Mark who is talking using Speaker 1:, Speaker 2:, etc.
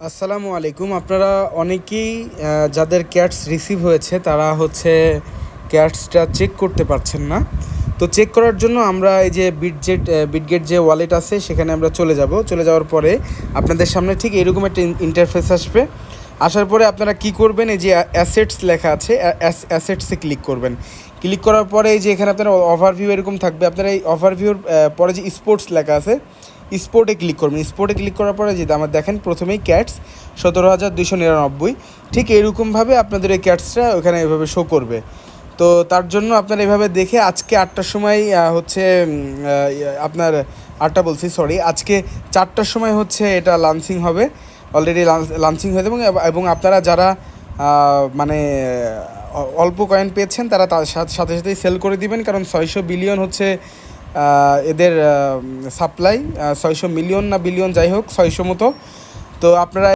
Speaker 1: আসসালামু আলাইকুম। আপনারা অনেকেই যাদের ক্যাটস রিসিভ হয়েছে তারা হচ্ছে ক্যাটসটা চেক করতে পারছেন না। তো চেক করার জন্য আমরা এই যে বিটগেট যে ওয়ালেট আছে সেখানে আমরা চলে যাওয়ার পরে আপনাদের সামনে ঠিক এরকম একটা ইন্টারফেস আসবে। আসার পরে আপনারা কি করবেন, এই যে অ্যাসেটস লেখা আছে অ্যাসেটসে ক্লিক করবেন। ক্লিক করার পরে এই যে এখানে আপনারা ওভারভিউ এরকম থাকবে, আপনারা এই ওভারভিউর পরে যে স্পোর্টস লেখা আছে স্পোর্টে ক্লিক করবেন। স্পোর্টে ক্লিক করার পরে যে আমার দেখেন প্রথমেই ক্যাটস 17,299, ঠিক এইরকমভাবে আপনাদের এই ক্যাটসটা ওখানে এভাবে শো করবে। তো তার জন্য আপনারা এভাবে দেখে আজকে 8টার সময় হচ্ছে আপনার 8টা বলছি সরি, আজকে 4টার সময় হচ্ছে এটা লঞ্চিং হবে, অলরেডি লঞ্চিং হয়ে যাবে। এবং আপনারা যারা মানে অল্প কয়েন পেয়েছেন তারা তার সাথে সাথেই সেল করে দিবেন, কারণ 600 বিলিয়ন হচ্ছে এদের সাপ্লাই, 600 মিলিয়ন না বিলিয়ন যাই হোক 600 মতো। তো আপনারা